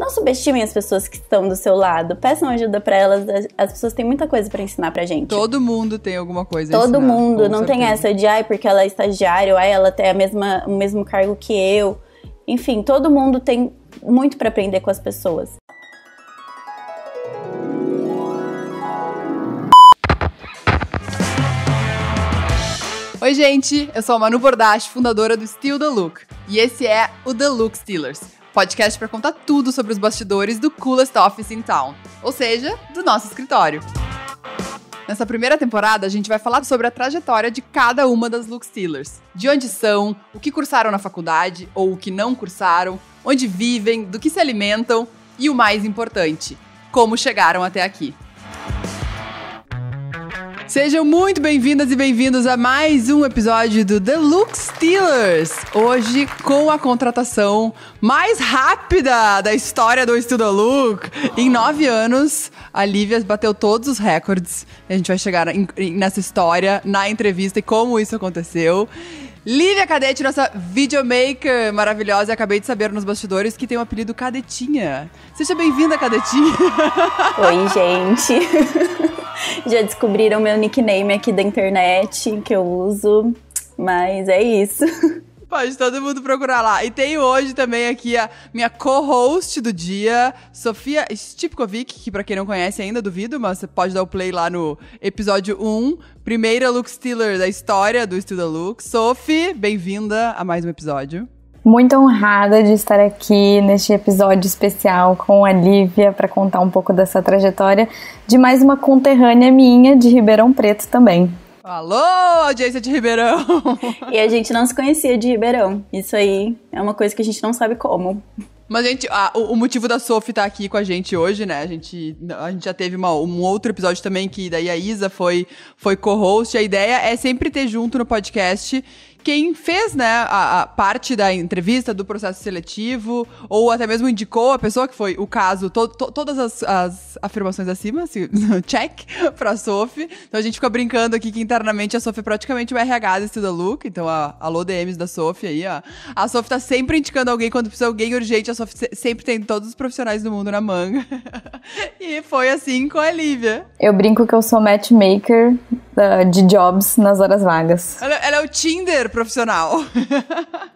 não subestimem as pessoas que estão do seu lado. Peçam ajuda pra elas. As pessoas têm muita coisa pra ensinar pra gente. Todo mundo tem alguma coisa a ensinar. Todo mundo. Não certeza. Tem essa de, porque ela é estagiária, ou ela tem o mesmo cargo que eu. Enfim, todo mundo tem muito pra aprender com as pessoas. Oi, gente, eu sou a Manu Bordache, fundadora do Steal the Look, e esse é o The Look Stealers, podcast para contar tudo sobre os bastidores do coolest office in town, ou seja, do nosso escritório. Nessa primeira temporada, a gente vai falar sobre a trajetória de cada uma das Look Stealers, de onde são, o que cursaram na faculdade ou o que não cursaram, onde vivem, do que se alimentam e o mais importante, como chegaram até aqui. Sejam muito bem-vindas e bem-vindos a mais um episódio do The Look Stealers. Hoje, com a contratação mais rápida da história do Steal the Look. Em 9 anos, a Lívia bateu todos os recordes. A gente vai chegar nessa história, na entrevista e como isso aconteceu. Lívia Cadete, nossa videomaker maravilhosa. Eu acabei de saber nos bastidores que tem o apelido Cadetinha. Seja bem-vinda, Cadetinha. Oi, gente. Já descobriram meu nickname aqui da internet, que eu uso, mas é isso. Pode todo mundo procurar lá. E tenho hoje também aqui a minha co-host do dia, Sofia Stipkovic, que pra quem não conhece ainda, duvido, mas você pode dar o play lá no episódio 1, primeira Look Stealer da história do Steal the Look. Sophie, bem-vinda a mais um episódio. Muito honrada de estar aqui neste episódio especial com a Lívia para contar um pouco dessa trajetória de mais uma conterrânea minha de Ribeirão Preto também. Alô, audiência de Ribeirão! E a gente não se conhecia de Ribeirão. Isso aí é uma coisa que a gente não sabe como. Mas, gente, o motivo da Sophie estar aqui com a gente hoje, né? A gente já teve um outro episódio também que daí a Isa foi co-host. A ideia é sempre ter junto no podcast quem fez, né, a parte da entrevista, do processo seletivo, ou até mesmo indicou a pessoa, que foi o caso, todas as afirmações acima, assim, check, pra Sophie. Então a gente fica brincando aqui que internamente a Sophie é praticamente o RH do Steal the Look, então alô DMs da Sophie aí, ó. A Sophie tá sempre indicando alguém, quando precisa alguém urgente, a Sophie sempre tem todos os profissionais do mundo na manga. E foi assim com a Lívia. Eu brinco que eu sou matchmaker de jobs nas horas vagas. Ela é o Tinder profissional.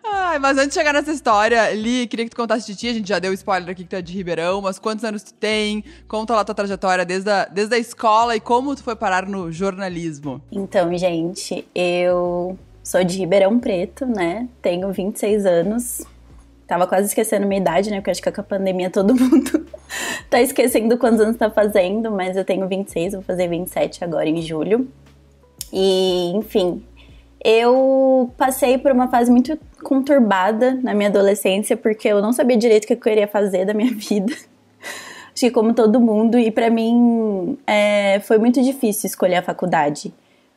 Ai, mas antes de chegar nessa história, Li, queria que tu contasse de ti. A gente já deu spoiler aqui que tu é de Ribeirão, mas quantos anos tu tem? Conta lá tua trajetória desde a escola e como tu foi parar no jornalismo. Então, gente, eu sou de Ribeirão Preto, né? Tenho 26 anos. Tava quase esquecendo minha idade, né? Porque acho que com a pandemia todo mundo tá esquecendo quantos anos tá fazendo, mas eu tenho 26, vou fazer 27 agora em julho. E, enfim, eu passei por uma fase muito conturbada na minha adolescência, porque eu não sabia direito o que eu queria fazer da minha vida. Acho que como todo mundo, e pra mim foi muito difícil escolher a faculdade,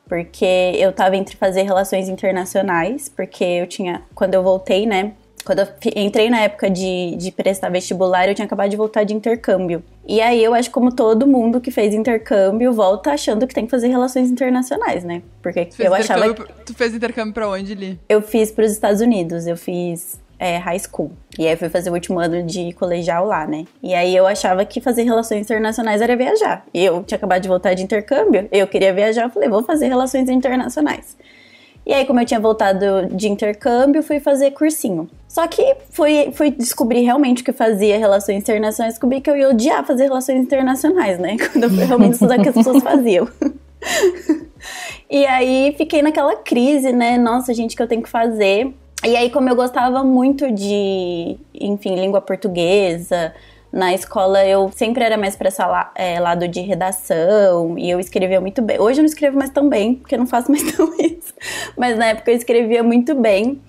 porque eu tava entre fazer relações internacionais, porque quando eu voltei, né, quando eu entrei na época de prestar vestibular, eu tinha acabado de voltar de intercâmbio. E aí eu acho que como todo mundo que fez intercâmbio, volta achando que tem que fazer relações internacionais, né? Porque eu achava... Tu fez intercâmbio pra onde, Li? Eu fiz pros Estados Unidos, eu fiz high school. E aí fui fazer o último ano de colegial lá, né? E aí eu achava que fazer relações internacionais era viajar. E eu tinha acabado de voltar de intercâmbio, eu queria viajar, eu falei, vou fazer relações internacionais. E aí, como eu tinha voltado de intercâmbio, fui fazer cursinho. Só que fui descobrir realmente o que fazia relações internacionais, descobri que eu ia odiar fazer relações internacionais, né? Quando eu fui realmente estudar o que as pessoas faziam. E aí, fiquei naquela crise, né? Nossa, gente, o que eu tenho que fazer? E aí, como eu gostava muito de, enfim, língua portuguesa, na escola eu sempre era mais pra esse lado de redação, e eu escrevia muito bem. Hoje eu não escrevo mais tão bem, porque eu não faço mais tão isso. Mas na época eu escrevia muito bem.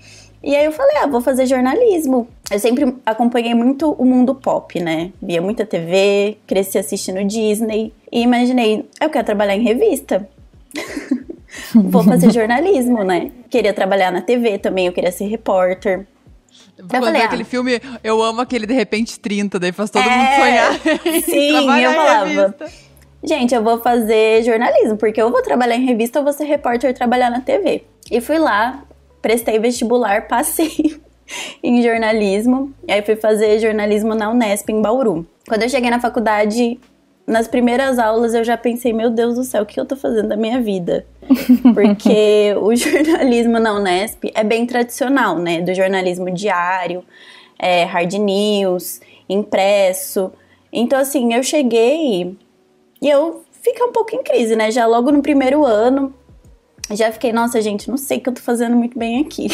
E aí eu falei, vou fazer jornalismo. Eu sempre acompanhei muito o mundo pop, né? Via muita TV, cresci assistindo Disney. E imaginei, eu quero trabalhar em revista. Vou fazer jornalismo, né? Queria trabalhar na TV também, eu queria ser repórter. Quando é aquele filme, eu amo aquele De Repente 30, daí faz todo mundo sonhar. Sim, eu falava, gente, eu vou fazer jornalismo, porque eu vou trabalhar em revista ou vou ser repórter e trabalhar na TV. E fui lá, prestei vestibular, passei. em jornalismo. E aí fui fazer jornalismo na Unesp, em Bauru. Quando eu cheguei na faculdade, nas primeiras aulas eu já pensei, meu Deus do céu, o que eu tô fazendo da minha vida? Porque o jornalismo na Unesp é bem tradicional, né? Do jornalismo diário, hard news, impresso. Então, assim, eu cheguei e eu fiquei um pouco em crise, né? Já logo no primeiro ano, já fiquei, nossa, gente, não sei o que eu tô fazendo muito bem aqui.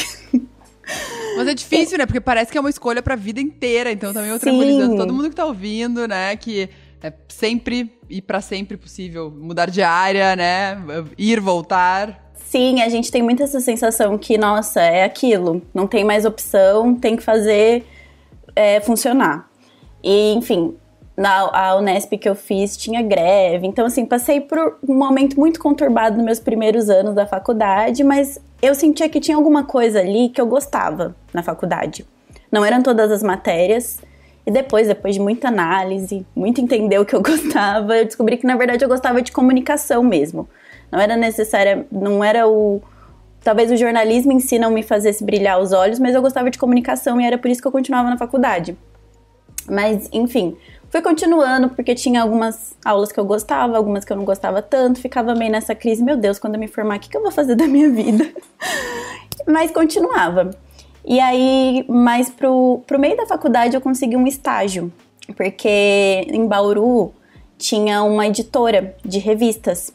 Mas é difícil, né? Porque parece que é uma escolha pra vida inteira. Então, também eu tranquilizando todo mundo que tá ouvindo, né? Que é sempre e pra sempre possível mudar de área, né? Ir, voltar. Sim, a gente tem muito essa sensação que, nossa, é aquilo. Não tem mais opção, tem que fazer funcionar. E, enfim, a Unesp que eu fiz tinha greve. Então, assim, passei por um momento muito conturbado nos meus primeiros anos da faculdade, mas eu sentia que tinha alguma coisa ali que eu gostava na faculdade. Não eram todas as matérias. E depois de muita análise, muito entender o que eu gostava, eu descobri que, na verdade, eu gostava de comunicação mesmo. Não era necessária, não era o... Talvez o jornalismo em si não me fizesse brilhar os olhos, mas eu gostava de comunicação e era por isso que eu continuava na faculdade. Mas, enfim, fui continuando porque tinha algumas aulas que eu gostava, algumas que eu não gostava tanto, ficava meio nessa crise, meu Deus, quando eu me formar, o que eu vou fazer da minha vida? Mas continuava. E aí, mais pro meio da faculdade, eu consegui um estágio, porque em Bauru tinha uma editora de revistas.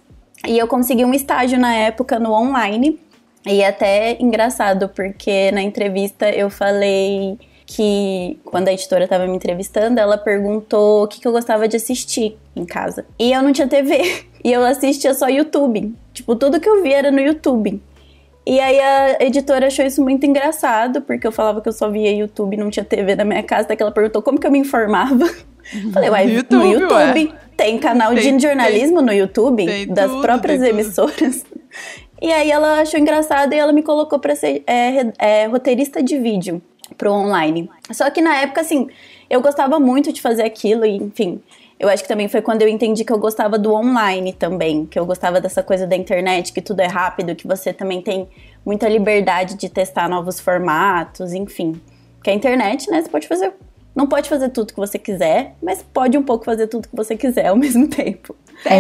E eu consegui um estágio na época no online, e é até engraçado, porque na entrevista eu falei que, quando a editora estava me entrevistando, ela perguntou o que eu gostava de assistir em casa. E eu não tinha TV, e eu assistia só YouTube. Tipo, tudo que eu via era no YouTube. E aí a editora achou isso muito engraçado, porque eu falava que eu só via YouTube e não tinha TV na minha casa, até que ela perguntou como que eu me informava. Falei, uai, no YouTube tem canal de jornalismo no YouTube, das próprias emissoras. E aí ela achou engraçado e ela me colocou pra ser roteirista de vídeo pro online. Só que na época, assim, eu gostava muito de fazer aquilo e, enfim... Eu acho que também foi quando eu entendi que eu gostava do online também, que eu gostava dessa coisa da internet, que tudo é rápido, que você também tem muita liberdade de testar novos formatos, enfim. Porque a internet, né, você pode fazer... Não pode fazer tudo que você quiser, mas pode um pouco fazer tudo que você quiser ao mesmo tempo. É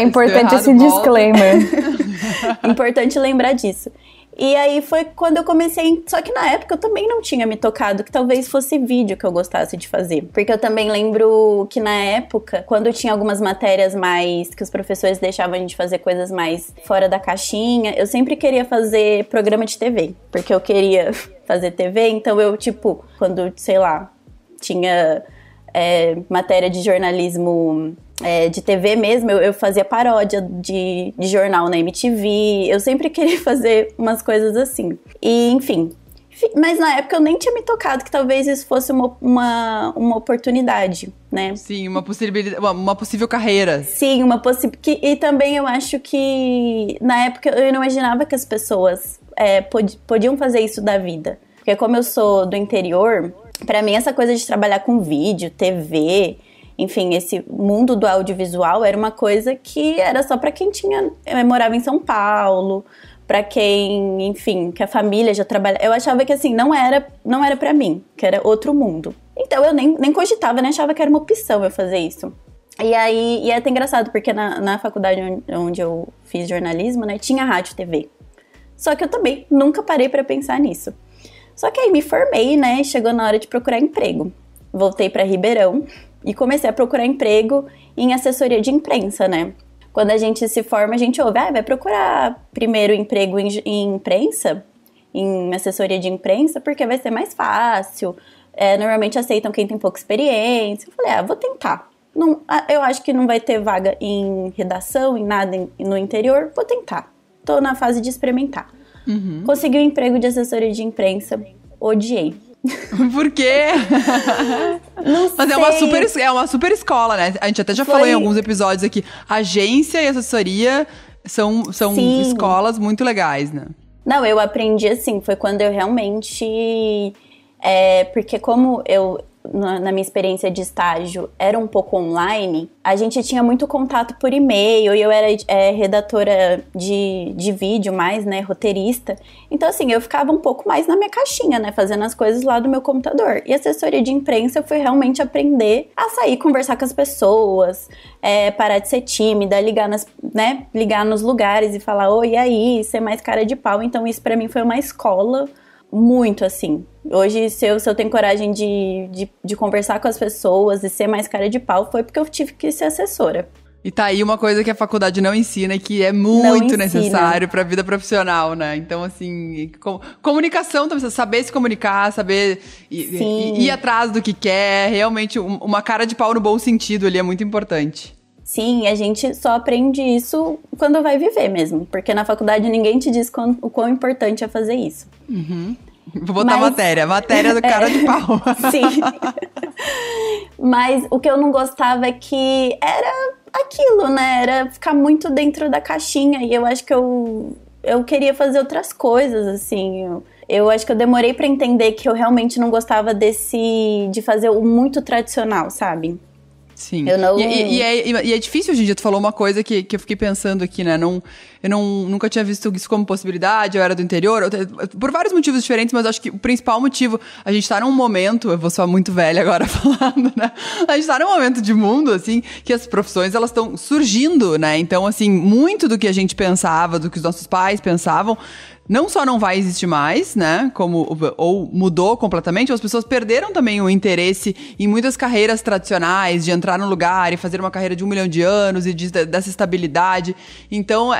importante esse disclaimer. Importante lembrar disso. E aí foi quando eu comecei... Só que na época eu também não tinha me tocado que talvez fosse vídeo que eu gostasse de fazer. Porque eu também lembro que na época, quando tinha algumas matérias mais... que os professores deixavam a gente fazer coisas mais fora da caixinha, eu sempre queria fazer programa de TV. Porque eu queria fazer TV, então eu, tipo, quando, sei lá, tinha matéria de jornalismo... de TV mesmo, eu fazia paródia de jornal na MTV, eu sempre queria fazer umas coisas assim. E, enfim, mas na época eu nem tinha me tocado que talvez isso fosse uma oportunidade, né? Sim, uma possibilidade, uma possível carreira. Sim, e também eu acho que na época eu não imaginava que as pessoas podiam fazer isso da vida. Porque como eu sou do interior, pra mim essa coisa de trabalhar com vídeo, TV... Enfim, esse mundo do audiovisual era uma coisa que era só pra quem morava em São Paulo, pra quem, enfim, que a família já trabalhava. Eu achava que, assim, não era pra mim, que era outro mundo. Então eu nem cogitava, nem achava que era uma opção eu fazer isso. E aí, é até engraçado, porque na faculdade onde eu fiz jornalismo, né, tinha rádio e TV. Só que eu também nunca parei pra pensar nisso. Só que aí me formei, né, e chegou na hora de procurar emprego. Voltei pra Ribeirão. E comecei a procurar emprego em assessoria de imprensa, né? Quando a gente se forma, a gente ouve, vai procurar primeiro emprego em imprensa, em assessoria de imprensa, porque vai ser mais fácil. Normalmente aceitam quem tem pouca experiência. Eu falei, vou tentar. Não, eu acho que não vai ter vaga em redação, em nada no interior, vou tentar. Tô na fase de experimentar. Uhum. Consegui um emprego de assessoria de imprensa, odiei. Por quê? Não sei. Mas é uma super escola, né? A gente até já falou em alguns episódios aqui. Agência e assessoria são escolas muito legais, né? Não, eu aprendi assim, foi quando eu realmente... porque como na minha experiência de estágio, era um pouco online, a gente tinha muito contato por e-mail, e eu era redatora de vídeo mais, né, roteirista. Então, assim, eu ficava um pouco mais na minha caixinha, né, fazendo as coisas lá do meu computador. E assessoria de imprensa foi realmente aprender a sair, conversar com as pessoas, parar de ser tímida, ligar nos lugares e falar, oi, e aí, ser mais cara de pau. Então, isso pra mim foi uma escola muito, assim. Hoje, se eu tenho coragem de conversar com as pessoas e ser mais cara de pau, foi porque eu tive que ser assessora. E tá aí uma coisa que a faculdade não ensina e que é muito necessário pra vida profissional, né? Então, assim, comunicação também, saber se comunicar, saber ir atrás do que quer, realmente uma cara de pau no bom sentido ali é muito importante. Sim, a gente só aprende isso quando vai viver mesmo, porque na faculdade ninguém te diz o quão importante é fazer isso. Uhum. Vou botar matéria do cara de pau. Sim. Mas o que eu não gostava é que era aquilo, né? Era ficar muito dentro da caixinha, e eu acho que eu queria fazer outras coisas, assim. Eu acho que eu demorei pra entender que eu realmente não gostava de fazer o muito tradicional, sabe? Sim. E é difícil hoje em dia. Tu falou uma coisa que eu fiquei pensando aqui, né? Eu nunca tinha visto isso como possibilidade, eu era do interior, por vários motivos diferentes, mas acho que o principal motivo, a gente tá num momento, eu vou soar muito velha agora falando, né? A gente tá num momento de mundo, assim, que as profissões, elas estão surgindo, né? Então, assim, muito do que a gente pensava, do que os nossos pais pensavam, não só não vai existir mais, né, ou mudou completamente, ou as pessoas perderam também o interesse em muitas carreiras tradicionais, de entrar num lugar e fazer uma carreira de 1 milhão de anos e dessa estabilidade. Então,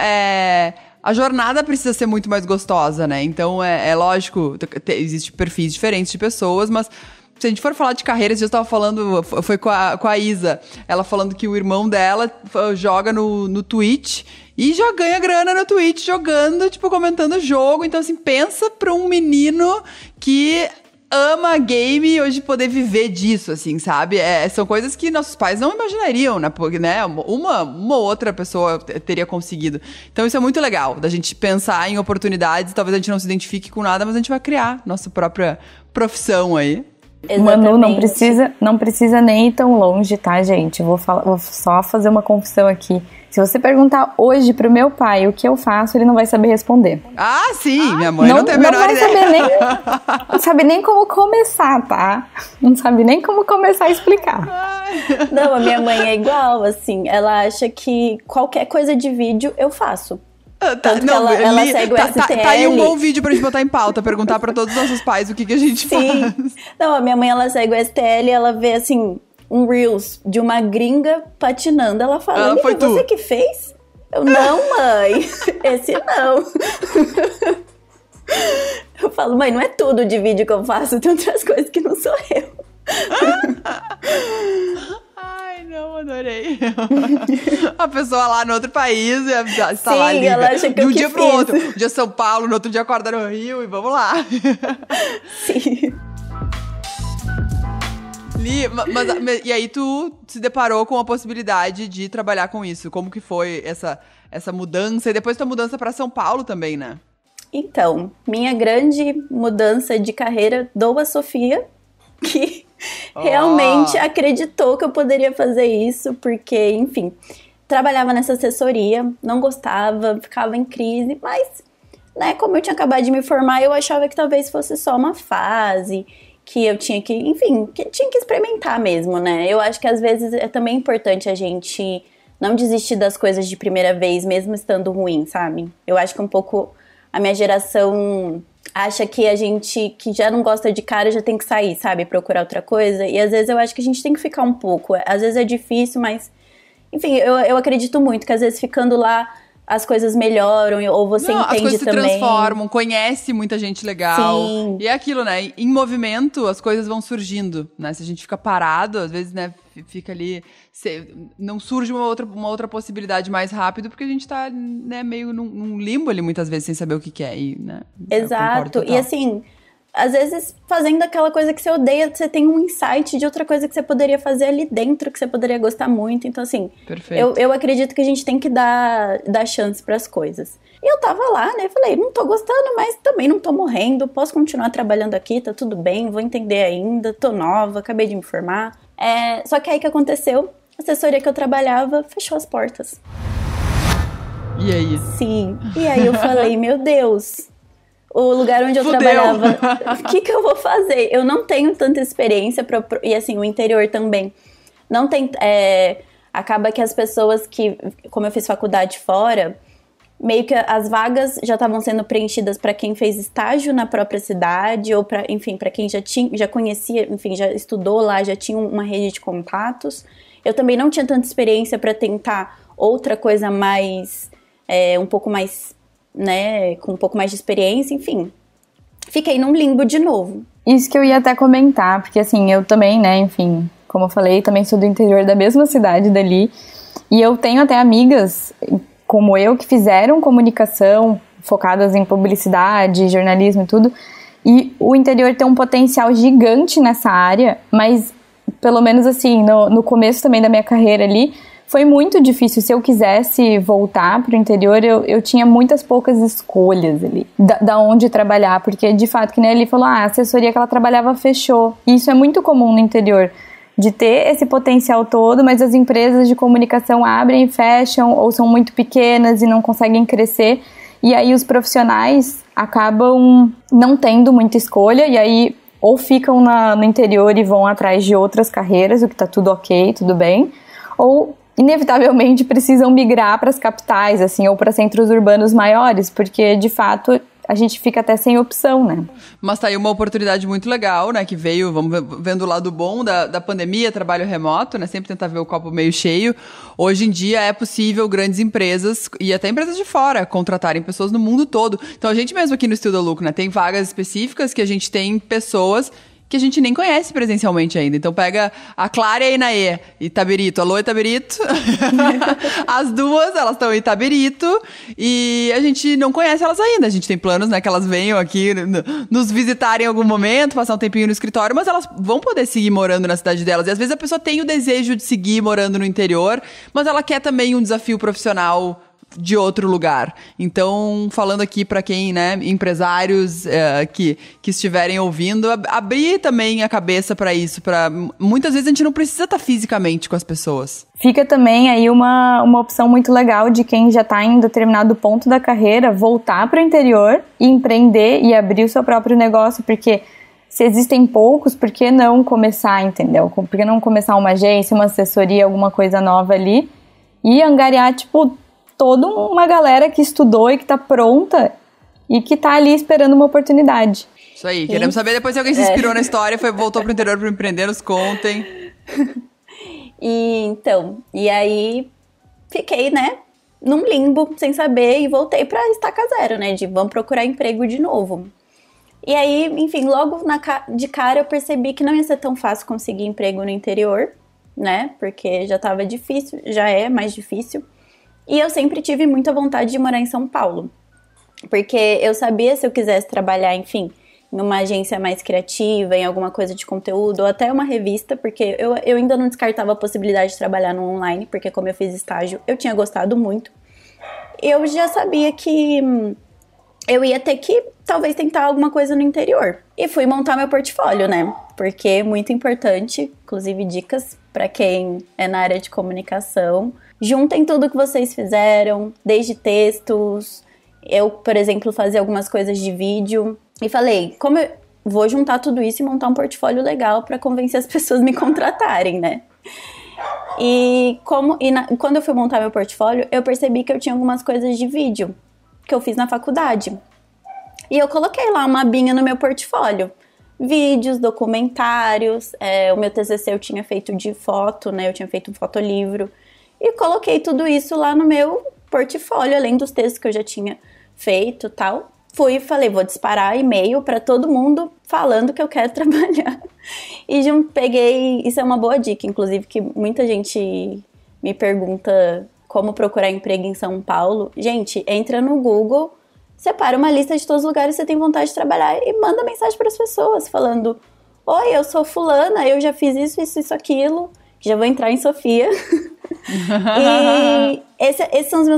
a jornada precisa ser muito mais gostosa, né? Então, é lógico, existem perfis diferentes de pessoas, mas se a gente for falar de carreiras, eu estava falando, foi com a Isa, ela falando que o irmão dela joga no Twitch e já ganha grana no Twitch jogando, tipo, comentando o jogo. Então, assim, pensa pra um menino que ama game hoje poder viver disso, assim, sabe? São coisas que nossos pais não imaginariam, né? Porque, né, uma outra pessoa teria conseguido. Então, isso é muito legal, da gente pensar em oportunidades. Talvez a gente não se identifique com nada, mas a gente vai criar nossa própria profissão aí. Exatamente. Manu, não precisa nem ir tão longe, tá, gente? Vou só fazer uma confissão aqui. Se você perguntar hoje pro meu pai o que eu faço, ele não vai saber responder. Ah, sim, minha mãe não tem a menor ideia. Não sabe nem como começar, tá? Não sabe nem como começar a explicar. Não, a minha mãe é igual, assim. Ela acha que qualquer coisa de vídeo eu faço. Tanto não, que ela segue o STL. Tá aí um bom vídeo pra gente botar em pauta, perguntar pra todos os nossos pais o que a gente faz. Não, a minha mãe, ela segue o STL, ela vê, assim, um Reels de uma gringa patinando. Ela fala, foi você que fez? Eu, não, mãe, esse não. Eu falo, mãe, não é tudo de vídeo que eu faço, tem outras coisas que não sou eu. Ai, não, adorei. A pessoa lá no outro país está Sim, lá livre. Ela acha que de um dia pro outro. Um dia São Paulo, no outro dia acorda no Rio e vamos lá. Sim. Li, e aí tu se deparou com a possibilidade de trabalhar com isso. Como que foi essa mudança? E depois tua mudança para São Paulo também, né? Então, minha grande mudança de carreira dou a Sofia, que realmente acreditou que eu poderia fazer isso, porque, enfim, trabalhava nessa assessoria, não gostava, ficava em crise, mas, né, como eu tinha acabado de me formar, eu achava que talvez fosse só uma fase, que eu tinha que, enfim, que tinha que experimentar mesmo, né? Eu acho que às vezes é também importante a gente não desistir das coisas de primeira vez, mesmo estando ruim, sabe? Eu acho que um pouco a minha geração acha que a gente que já não gosta de cara já tem que sair, sabe? Procurar outra coisa. E às vezes eu acho que a gente tem que ficar um pouco. Às vezes é difícil, mas... Enfim, eu acredito muito que às vezes ficando lá as coisas melhoram, ou você entende também. As coisas se transformam, conhece muita gente legal. Sim. E é aquilo, né? Em movimento, as coisas vão surgindo, né? Se a gente fica parado, às vezes, né, fica ali... não surge uma outra possibilidade mais rápido, porque a gente tá, né, meio num limbo ali, muitas vezes, sem saber o que é. E, né, exato. E assim, às vezes, fazendo aquela coisa que você odeia, você tem um insight de outra coisa que você poderia fazer ali dentro, que você poderia gostar muito. Então, assim, eu acredito que a gente tem que dar chance pras coisas. E eu tava lá, né, falei, não tô gostando, mas também não tô morrendo, posso continuar trabalhando aqui, tá tudo bem, vou entender ainda, tô nova, acabei de me formar. Só que aí que aconteceu, a assessoria que eu trabalhava fechou as portas. E aí? Sim, e aí eu falei, meu Deus, o lugar onde eu trabalhava, o que eu vou fazer? Eu não tenho tanta experiência, e assim, o interior também. Não tem, acaba que as pessoas que, como eu fiz faculdade fora, meio que as vagas já estavam sendo preenchidas para quem fez estágio na própria cidade, ou para, enfim, para quem já conhecia, enfim, já estudou lá, já tinha uma rede de contatos. Eu também não tinha tanta experiência para tentar outra coisa mais, um pouco mais, né, com um pouco mais de experiência, enfim. Fiquei num limbo de novo. Isso que eu ia até comentar, porque assim, eu também, né, enfim, como eu falei, também sou do interior da mesma cidade dali, e eu tenho até amigas como eu que fizeram comunicação focadas em publicidade, jornalismo e tudo, e o interior tem um potencial gigante nessa área, mas pelo menos assim, no começo também da minha carreira ali, foi muito difícil. Se eu quisesse voltar pro interior, eu tinha muitas poucas escolhas ali, da onde trabalhar, porque de fato, que nem ele falou, a assessoria que ela trabalhava fechou, e isso é muito comum no interior, de ter esse potencial todo, mas as empresas de comunicação abrem e fecham, ou são muito pequenas e não conseguem crescer, e aí os profissionais acabam não tendo muita escolha, e aí ou ficam no interior e vão atrás de outras carreiras, o que tá tudo ok, tudo bem, ou inevitavelmente precisam migrar para as capitais, assim, ou para centros urbanos maiores, porque de fato a gente fica até sem opção, né? Mas tá aí uma oportunidade muito legal, né, que veio, vamos vendo o lado bom da pandemia, trabalho remoto, né, sempre tentar ver o copo meio cheio. Hoje em dia é possível grandes empresas, e até empresas de fora, contratarem pessoas no mundo todo. Então a gente mesmo aqui no Estilo da Lucro, né, tem vagas específicas que a gente tem pessoas que a gente nem conhece presencialmente ainda. Então pega a Clara e a Inaê, Itabirito. Alô, Itabirito? As duas, elas estão em Itabirito e a gente não conhece elas ainda. A gente tem planos, né, que elas venham aqui nos visitarem em algum momento, passar um tempinho no escritório, mas elas vão poder seguir morando na cidade delas. E às vezes a pessoa tem o desejo de seguir morando no interior, mas ela quer também um desafio profissional de outro lugar. Então, falando aqui para quem, né, empresários que estiverem ouvindo, abrir também a cabeça para isso, para muitas vezes a gente não precisa estar fisicamente com as pessoas. Fica também aí uma opção muito legal de quem já está em determinado ponto da carreira voltar para o interior e empreender e abrir o seu próprio negócio, porque se existem poucos, por que não começar, entendeu? Por que não começar uma agência, uma assessoria, alguma coisa nova ali e angariar, tipo, toda uma galera que estudou e que tá pronta e que tá ali esperando uma oportunidade. Isso aí, queremos saber depois se alguém se inspirou na história e voltou pro interior para empreender, nos contem. E aí fiquei, né, num limbo, sem saber, e voltei pra estaca zero, né, de vamos procurar emprego de novo. E aí, enfim, logo de cara eu percebi que não ia ser tão fácil conseguir emprego no interior, né, porque já tava difícil, já é mais difícil. E eu sempre tive muita vontade de morar em São Paulo, porque eu sabia se eu quisesse trabalhar, enfim, em uma agência mais criativa, em alguma coisa de conteúdo, ou até uma revista, porque eu ainda não descartava a possibilidade de trabalhar no online, porque como eu fiz estágio, eu tinha gostado muito. Eu já sabia que eu ia ter que, talvez, tentar alguma coisa no interior. E fui montar meu portfólio, né? Porque é muito importante, inclusive dicas para quem é na área de comunicação. Juntem tudo que vocês fizeram, desde textos. Eu, por exemplo, fazia algumas coisas de vídeo. E falei, como eu vou juntar tudo isso e montar um portfólio legal para convencer as pessoas a me contratarem, né? Quando eu fui montar meu portfólio, eu percebi que eu tinha algumas coisas de vídeo que eu fiz na faculdade. E eu coloquei lá uma abinha no meu portfólio. Vídeos, documentários, o meu TCC eu tinha feito de foto, né? Eu tinha feito um fotolivro. E coloquei tudo isso lá no meu portfólio, além dos textos que eu já tinha feito e tal. Fui e falei, vou disparar e-mail para todo mundo falando que eu quero trabalhar. E peguei, isso é uma boa dica, inclusive, que muita gente me pergunta como procurar emprego em São Paulo. Gente, entra no Google, separa uma lista de todos os lugares que você tem vontade de trabalhar e manda mensagem para as pessoas, falando: oi, eu sou fulana, eu já fiz isso, aquilo, que já vou entrar em Sofia. E esses são os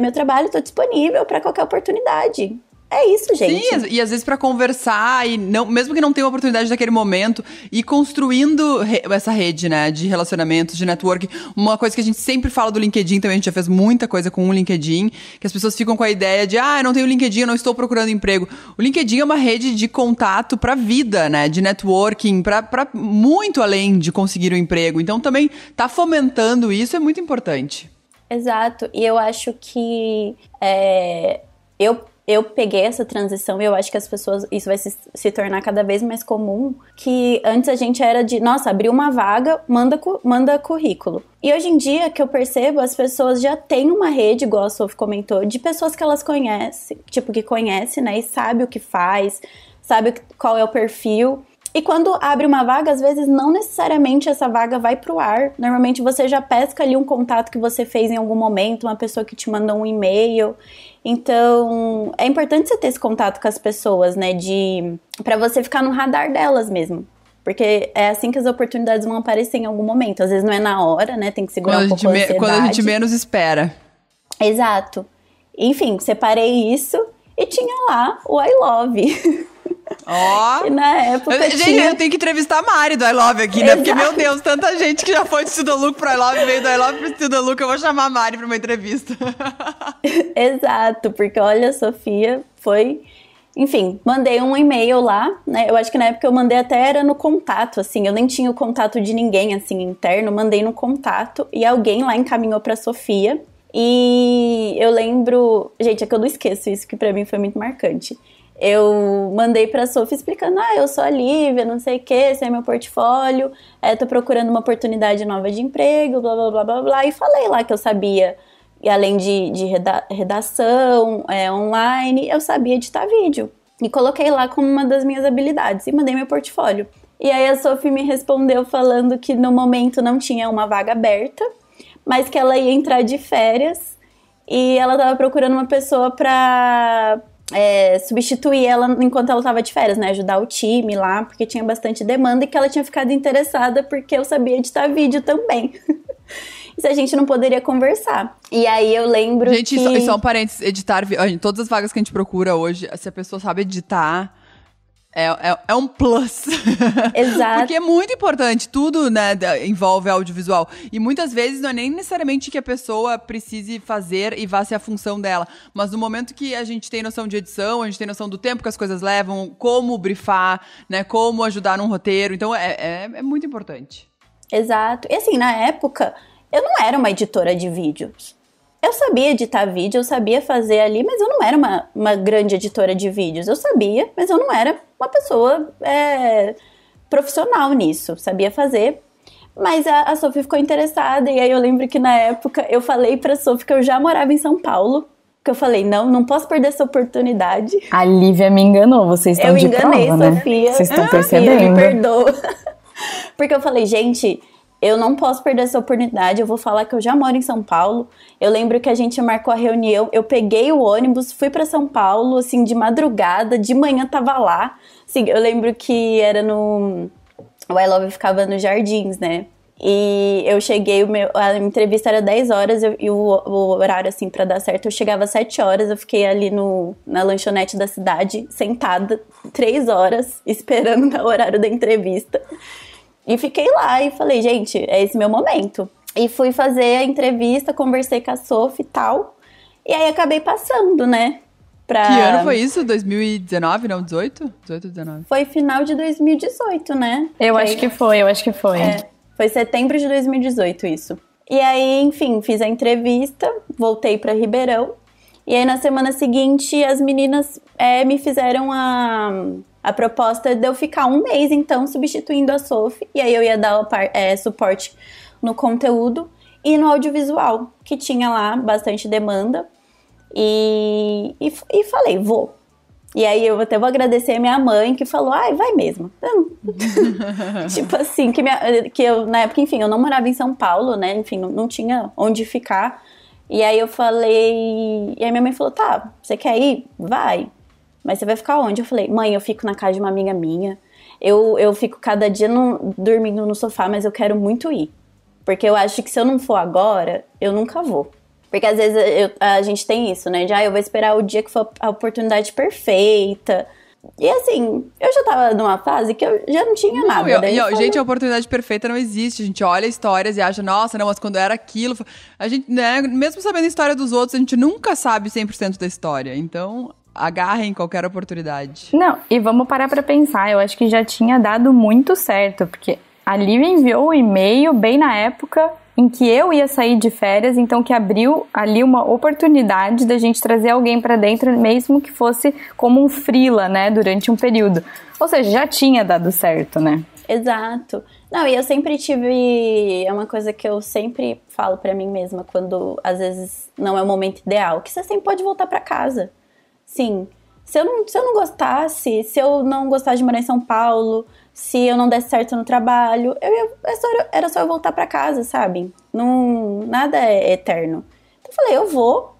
meu trabalho, tô disponível para qualquer oportunidade. É isso, gente. Sim, e às vezes pra conversar, e não, mesmo que não tenha uma oportunidade naquele momento, e construindo essa rede, né, de relacionamentos, de networking. Uma coisa que a gente sempre fala do LinkedIn também, a gente já fez muita coisa com o LinkedIn, que as pessoas ficam com a ideia de, eu não tenho LinkedIn, eu não estou procurando emprego. O LinkedIn é uma rede de contato pra vida, né, de networking, pra muito além de conseguir um emprego. Então também tá fomentando isso, é muito importante. Exato, e eu acho que eu peguei essa transição e eu acho que as pessoas, isso vai se tornar cada vez mais comum, que antes a gente era de, nossa, abriu uma vaga, manda currículo. E hoje em dia, que eu percebo, as pessoas já têm uma rede, igual a Sophie comentou, de pessoas que elas conhecem, tipo, que conhece, né, e sabe o que faz, sabe qual é o perfil. E quando abre uma vaga, às vezes não necessariamente essa vaga vai pro ar. Normalmente você já pesca ali um contato que você fez em algum momento, uma pessoa que te mandou um e-mail. Então, é importante você ter esse contato com as pessoas, né? Pra você ficar no radar delas mesmo. Porque é assim que as oportunidades vão aparecer em algum momento. Às vezes não é na hora, né? Tem que segurar um pouco a ansiedade. Quando a gente menos espera. Exato. Enfim, separei isso e tinha lá o I Love. Ó! E na época gente, eu tenho que entrevistar a Mari do I Love aqui, né? Porque, meu Deus, tanta gente que já foi de Studalook pro I Love, veio do I Love pro Studalook, eu vou chamar a Mari pra uma entrevista. Exato, porque olha, a Sofia foi... Enfim, mandei um e-mail lá, né? Eu acho que na época eu mandei até era no contato, assim. Eu nem tinha o contato de ninguém, assim, interno. Mandei no contato e alguém lá encaminhou pra Sofia. E eu lembro... Gente, é que eu não esqueço isso, que pra mim foi muito marcante. Eu mandei pra Sophie explicando, eu sou a Lívia, não sei o que, esse é meu portfólio, tô procurando uma oportunidade nova de emprego, blá, blá, blá, blá, blá, e falei lá que eu sabia, e além de redação, online, eu sabia editar vídeo, e coloquei lá como uma das minhas habilidades, e mandei meu portfólio. E aí a Sophie me respondeu falando que no momento não tinha uma vaga aberta, mas que ela ia entrar de férias, e ela tava procurando uma pessoa pra... substituir ela enquanto ela tava de férias, né, ajudar o time lá, porque tinha bastante demanda e que ela tinha ficado interessada porque eu sabia editar vídeo também. Isso a gente não poderia conversar. E aí eu lembro gente, que... Gente, só um parênteses, editar, todas as vagas que a gente procura hoje, se a pessoa sabe editar... É um plus. Exato. Porque é muito importante, tudo, né, envolve audiovisual. E muitas vezes não é nem necessariamente que a pessoa precise fazer e vá ser a função dela. Mas no momento que a gente tem noção de edição, a gente tem noção do tempo que as coisas levam, como brifar, né, como ajudar num roteiro. Então é muito importante. Exato. E assim, na época, eu não era uma editora de vídeos. Eu sabia editar vídeo, eu sabia fazer ali, mas eu não era uma grande editora de vídeos. Eu sabia, mas eu não era uma pessoa profissional nisso. Sabia fazer, mas a Sophie ficou interessada. E aí eu lembro que na época eu falei pra Sophie que eu já morava em São Paulo. Que eu falei, não posso perder essa oportunidade. A Lívia me enganou, vocês estão de prova, né? Eu enganei, Sofia. Vocês estão percebendo. Me perdoa. Porque eu falei, gente... Eu não posso perder essa oportunidade, eu vou falar que eu já moro em São Paulo. Eu lembro que a gente marcou a reunião, eu peguei o ônibus, fui pra São Paulo, assim, de madrugada, de manhã tava lá. Assim, eu lembro que era no... O I Love ficava nos Jardins, né? E eu cheguei, a entrevista era 10 horas e o horário, assim, pra dar certo, eu chegava às 7 horas, eu fiquei ali na lanchonete da cidade, sentada 3 horas, esperando o horário da entrevista. E fiquei lá e falei, gente, é esse meu momento. E fui fazer a entrevista, conversei com a Sophie e tal. E aí acabei passando, né? Que ano foi isso? 2019, não? 18? 18 ou 19? Foi final de 2018, né? Eu acho que foi. Foi setembro de 2018 isso. E aí, enfim, fiz a entrevista, voltei pra Ribeirão. E aí na semana seguinte as meninas me fizeram a proposta de eu ficar um mês, então, substituindo a Sophie. E aí eu ia dar suporte no conteúdo e no audiovisual, que tinha lá bastante demanda. E falei, vou. E aí eu até vou agradecer a minha mãe, que falou, vai mesmo. Tipo assim, que eu, na época, enfim, eu não morava em São Paulo, né? Enfim, não tinha onde ficar. E aí eu falei... E aí minha mãe falou, tá, você quer ir? Vai. Mas você vai ficar onde? Eu falei, mãe, eu fico na casa de uma amiga minha. Eu fico cada dia dormindo no sofá, mas eu quero muito ir. Porque eu acho que se eu não for agora, eu nunca vou. Porque às vezes a gente tem isso, né? De, eu vou esperar o dia que for a oportunidade perfeita. E assim, eu já tava numa fase que eu já não tinha nada. Gente, a oportunidade perfeita não existe. A gente olha histórias e acha, nossa, não, mas quando era aquilo... A gente, né, mesmo sabendo a história dos outros, a gente nunca sabe 100% da história. Então, agarrem qualquer oportunidade. Não, e vamos parar pra pensar. Eu acho que já tinha dado muito certo, porque a Lívia enviou o e-mail bem na época em que eu ia sair de férias, então que abriu ali uma oportunidade da gente trazer alguém pra dentro, mesmo que fosse como um freela, né, durante um período. Ou seja, já tinha dado certo, né? Exato. Não, e eu sempre tive... É uma coisa que eu sempre falo pra mim mesma, quando às vezes não é o momento ideal, que você sempre pode voltar pra casa. Sim. Se eu não gostasse, se eu não gostasse de morar em São Paulo, se eu não desse certo no trabalho, era só eu voltar pra casa, sabe? Nada é eterno. Então eu falei, eu vou.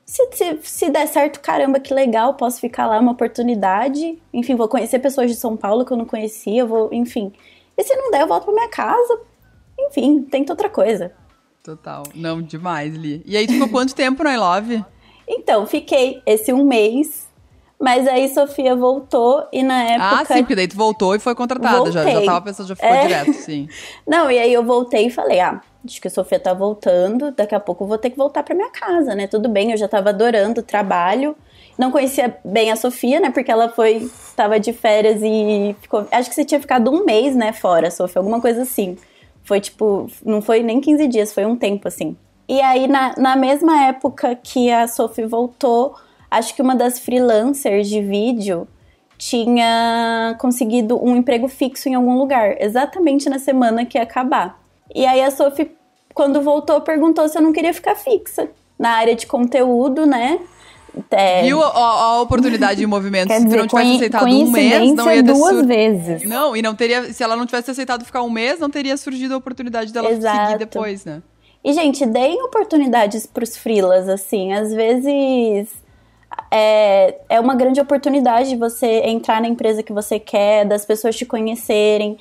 Se der certo, caramba, que legal, posso ficar lá, uma oportunidade. Enfim, vou conhecer pessoas de São Paulo que eu não conhecia, enfim. E se não der, eu volto pra minha casa. Enfim, tenta outra coisa. Total. Não, demais, Li. E aí, tu ficou quanto tempo no I Love? Então, fiquei esse 1 mês. Mas aí Sofia voltou e na época... Ah, sim, porque daí tu voltou e foi contratada. Já tava pensando, já ficou direto, sim. Não, e aí eu voltei e falei, acho que a Sofia tá voltando, daqui a pouco eu vou ter que voltar pra minha casa, né? Tudo bem, eu já tava adorando o trabalho. Não conhecia bem a Sofia, né? Porque ela tava de férias e ficou... Acho que você tinha ficado 1 mês, né, fora, Sofia, alguma coisa assim. Foi tipo, não foi nem 15 dias, foi um tempo, assim. E aí, na mesma época que a Sofia voltou... Acho que uma das freelancers de vídeo tinha conseguido um emprego fixo em algum lugar, exatamente na semana que ia acabar. E aí a Sophie, quando voltou, perguntou se eu não queria ficar fixa na área de conteúdo, né? Viu a oportunidade em movimento? Quer se dizer, não tivesse aceitado 1 mês, não ia ter duas vezes. Não, e não teria... Se ela não tivesse aceitado ficar 1 mês, não teria surgido a oportunidade dela seguir depois, né? E, gente, deem oportunidades pros freelas, assim. Às vezes... É uma grande oportunidade de você entrar na empresa que você quer, das pessoas te conhecerem.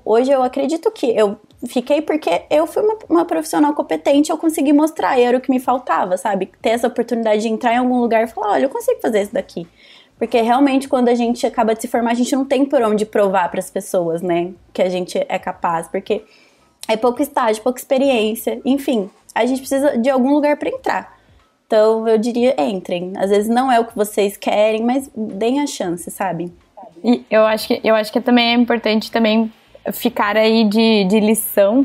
Hoje eu acredito que eu fiquei porque eu fui uma profissional competente, eu consegui mostrar, e era o que me faltava, sabe? Ter essa oportunidade de entrar em algum lugar e falar, olha, eu consigo fazer isso daqui. Porque realmente quando a gente acaba de se formar, a gente não tem por onde provar para as pessoas, né, que a gente é capaz, porque é pouco estágio, pouca experiência, enfim, a gente precisa de algum lugar para entrar. Então, eu diria, entrem. Às vezes não é o que vocês querem, mas deem a chance, sabe? E eu acho que também é importante também ficar aí de lição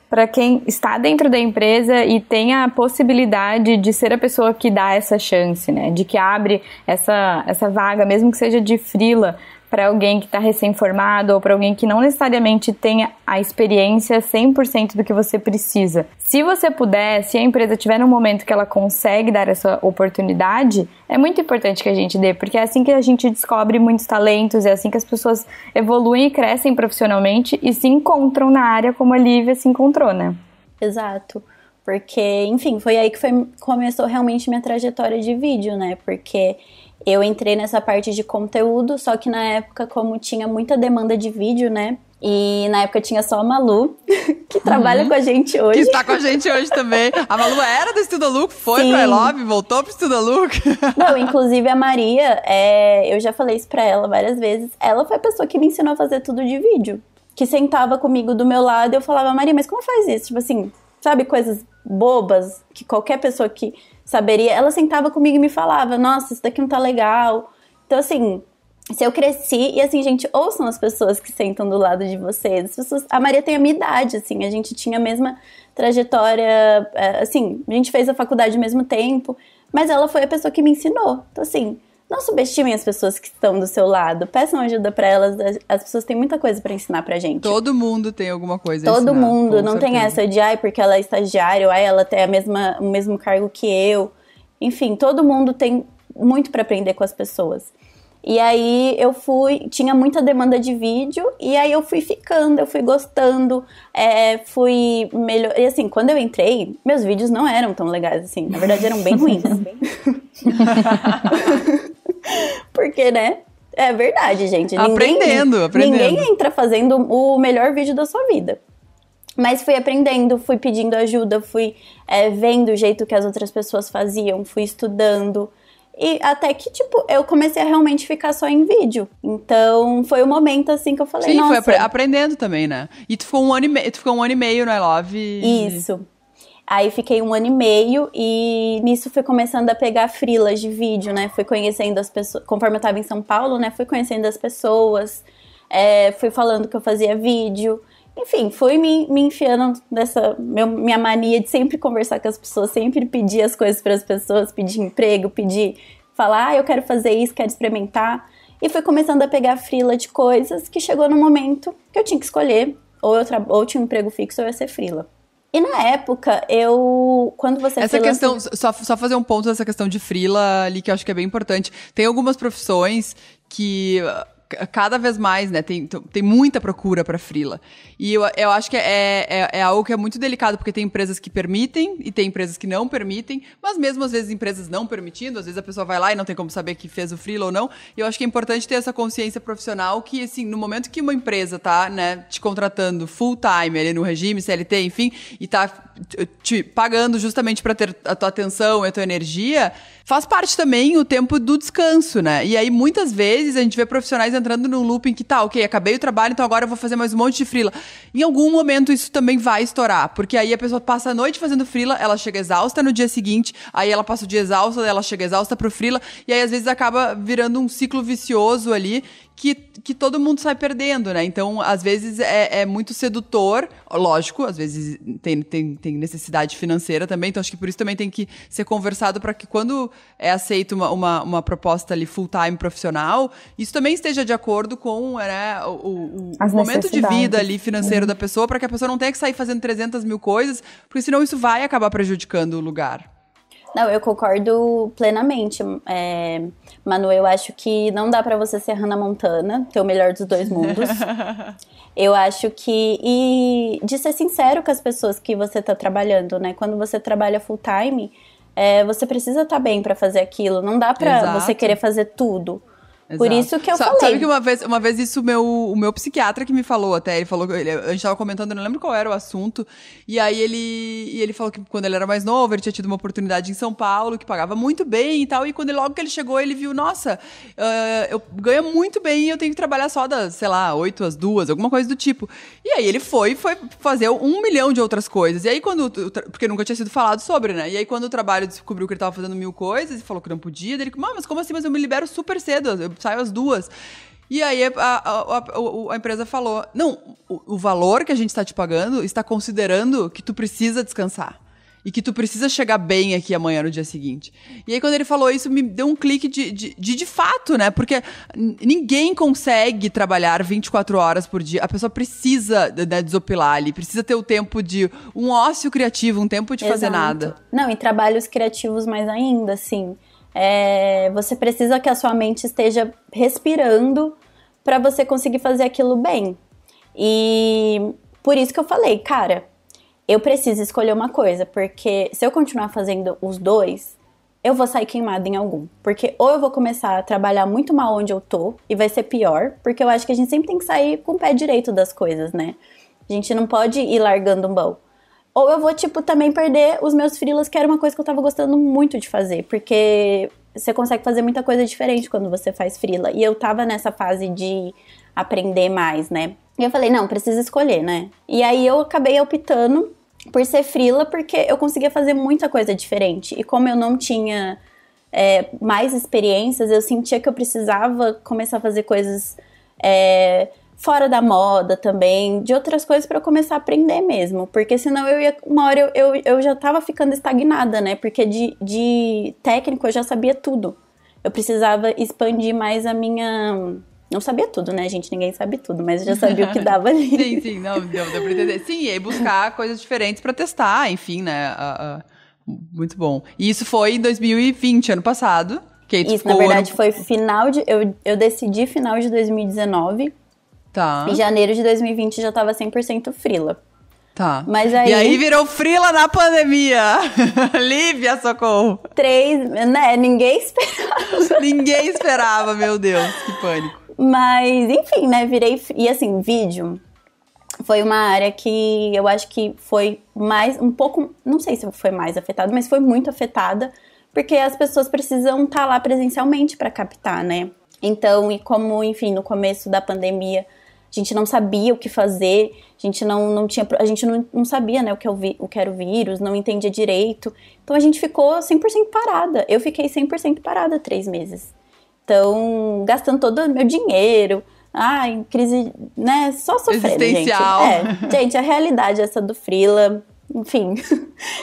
para quem está dentro da empresa e tem a possibilidade de ser a pessoa que dá essa chance, né? De que abre essa vaga, mesmo que seja de freela, para alguém que está recém-formado ou para alguém que não necessariamente tenha a experiência 100% do que você precisa. Se você puder, se a empresa tiver num momento que ela consegue dar essa oportunidade, é muito importante que a gente dê, porque é assim que a gente descobre muitos talentos, é assim que as pessoas evoluem e crescem profissionalmente e se encontram na área como a Lívia se encontrou, né? Exato. Porque, enfim, foi aí que começou realmente minha trajetória de vídeo, né? Porque eu entrei nessa parte de conteúdo, só que na época, como tinha muita demanda de vídeo, né? E na época tinha só a Malu, que trabalha com a gente hoje. Que está com a gente hoje também. A Malu era do Estudaluc, foi pro I Love, voltou pro Estudaluc. Não, inclusive a Maria, eu já falei isso pra ela várias vezes, ela foi a pessoa que me ensinou a fazer tudo de vídeo. Que sentava comigo do meu lado e eu falava, Maria, mas como faz isso? Tipo assim, sabe, coisas bobas que qualquer pessoa que saberia, ela sentava comigo e me falava, nossa, isso daqui não tá legal. Então, assim, se eu cresci, e assim, gente, ouçam as pessoas que sentam do lado de vocês. As pessoas, a Maria tem a minha idade, assim, a gente tinha a mesma trajetória, assim, a gente fez a faculdade ao mesmo tempo, mas ela foi a pessoa que me ensinou. Então, assim, não subestimem as pessoas que estão do seu lado, peçam ajuda pra elas, as pessoas têm muita coisa pra ensinar pra gente. Todo mundo tem alguma coisa a ensinar. Todo mundo, não certeza. Tem essa de, porque ela é estagiária, ou ela tem o mesmo cargo que eu. Enfim, todo mundo tem muito pra aprender com as pessoas. E aí tinha muita demanda de vídeo, e aí eu fui ficando, eu fui gostando, fui melhor. E assim, quando eu entrei, meus vídeos não eram tão legais assim, na verdade eram bem ruins. Porque, né? É verdade, gente. Aprendendo. Ninguém entra fazendo o melhor vídeo da sua vida. Mas fui aprendendo, fui pedindo ajuda, fui vendo o jeito que as outras pessoas faziam, fui estudando. E até que, tipo, eu comecei a realmente ficar só em vídeo. Então, foi o momento, assim, que eu falei, nossa... Sim, foi aprendendo também, né? E tu ficou um ano e meio no I Love. Isso. Aí, fiquei 1 ano e meio e nisso fui começando a pegar freelas de vídeo, né? Fui conhecendo as pessoas... Conforme eu tava em São Paulo, né? Fui conhecendo as pessoas. Fui falando que eu fazia vídeo. Enfim, fui me enfiando nessa minha mania de sempre conversar com as pessoas, sempre pedir as coisas para as pessoas, pedir emprego, falar, eu quero fazer isso, quero experimentar. E fui começando a pegar freela de coisas que chegou no momento que eu tinha que escolher, ou tinha um emprego fixo ou ia ser freela. E na época, quando você... Essa questão, só fazer um ponto dessa questão de freela ali, que eu acho que é bem importante. Tem algumas profissões que... cada vez mais, né, tem muita procura para freela. E eu acho que é algo que é muito delicado, porque tem empresas que permitem e tem empresas que não permitem, mas mesmo às vezes empresas não permitindo, às vezes a pessoa vai lá e não tem como saber que fez o freela ou não. E eu acho que é importante ter essa consciência profissional que, assim, no momento que uma empresa tá, né, te contratando full time ali no regime, CLT, enfim, e tá te pagando justamente para ter a tua atenção e a tua energia, faz parte também o tempo do descanso, né? E aí, muitas vezes, a gente vê profissionais entrando num looping que tá, ok, acabei o trabalho, então agora eu vou fazer mais um monte de freela. Em algum momento, isso também vai estourar, porque aí a pessoa passa a noite fazendo freela, ela chega exausta no dia seguinte, aí ela passa o dia exausta, ela chega exausta pro freela, e aí, às vezes, acaba virando um ciclo vicioso ali, que todo mundo sai perdendo, né? Então, às vezes, é muito sedutor, lógico, às vezes tem necessidade financeira também, então acho que por isso também tem que ser conversado para que quando é aceito uma proposta ali full-time profissional, isso também esteja de acordo com, né, o momento de vida ali financeiro da pessoa, para que a pessoa não tenha que sair fazendo 300 mil coisas, porque senão isso vai acabar prejudicando o lugar. Não, eu concordo plenamente, Manu, eu acho que não dá pra você ser Hannah Montana, ter o melhor dos dois mundos. Eu acho que... E de ser sincero com as pessoas que você tá trabalhando, né? Quando você trabalha full time, você precisa estar bem pra fazer aquilo. Não dá pra você querer fazer tudo. Por isso que eu falei. Sabe que uma vez isso o meu psiquiatra que me falou até, ele falou, a gente tava comentando, eu não lembro qual era o assunto, e aí ele falou que quando ele era mais novo, ele tinha tido uma oportunidade em São Paulo, que pagava muito bem e tal, e logo que ele chegou, ele viu, nossa, eu ganho muito bem e eu tenho que trabalhar só das, sei lá, 8 às 2, alguma coisa do tipo. E aí ele foi fazer 1 milhão de outras coisas, e aí porque nunca tinha sido falado sobre, né, e aí quando o trabalho descobriu que ele tava fazendo 1000 coisas, e falou que não podia, ele, mas como assim, mas eu me libero super cedo, eu saio às 2. E aí a empresa falou, não, o valor que a gente está te pagando está considerando que tu precisa descansar. E que tu precisa chegar bem aqui amanhã no dia seguinte. E aí quando ele falou isso, me deu um clique de fato, né? Porque ninguém consegue trabalhar 24 horas por dia. A pessoa precisa, né, desopilar ali, precisa ter o tempo de um ócio criativo, um tempo de fazer nada. Não, e trabalhos criativos mais ainda, assim... você precisa que a sua mente esteja respirando para você conseguir fazer aquilo bem. E por isso que eu falei, cara, eu preciso escolher uma coisa, porque se eu continuar fazendo os dois, eu vou sair queimada em algum. Porque ou eu vou começar a trabalhar muito mal onde eu tô, e vai ser pior, porque eu acho que a gente sempre tem que sair com o pé direito das coisas, né? A gente não pode ir largando um mão. Ou eu vou, também perder os meus freelas, que era uma coisa que eu tava gostando muito de fazer. Porque você consegue fazer muita coisa diferente quando você faz freela. E eu tava nessa fase de aprender mais, né? E eu falei, não, preciso escolher, né? E aí eu acabei optando por ser freela, porque eu conseguia fazer muita coisa diferente. E como eu não tinha mais experiências, eu sentia que eu precisava começar a fazer coisas... fora da moda também, de outras coisas pra eu começar a aprender mesmo, porque senão uma hora eu já tava ficando estagnada, né, porque de técnico eu já sabia tudo, eu precisava expandir mais a minha... Não sabia tudo, né, gente, ninguém sabe tudo, mas eu já sabia o que dava ali. Sim, não, deu pra entender. Sim, e aí buscar coisas diferentes pra testar, enfim, né, muito bom. E isso foi em 2020, ano passado, Isso, na verdade, foi final de... Eu decidi final de 2019. Tá. Em janeiro de 2020 já tava 100% frila. Tá. Mas aí... E aí virou frila na pandemia. Lívia, socorro. 3, né? Ninguém esperava. Ninguém esperava, meu Deus, que pânico. Mas, enfim, né? Virei... E assim, vídeo foi uma área que eu acho que foi mais, um pouco... Não sei se foi mais afetada, mas foi muito afetada. Porque as pessoas precisam estar lá presencialmente para captar, né? Então, e como, enfim, no começo da pandemia... A gente não sabia o que fazer, a gente não sabia, né, o que era o vírus, não entendia direito. Então a gente ficou 100% parada. Eu fiquei 100% parada 3 meses. Então, gastando todo o meu dinheiro, em crise, né, só sofrendo, existencial. Gente, a realidade essa do freela, enfim,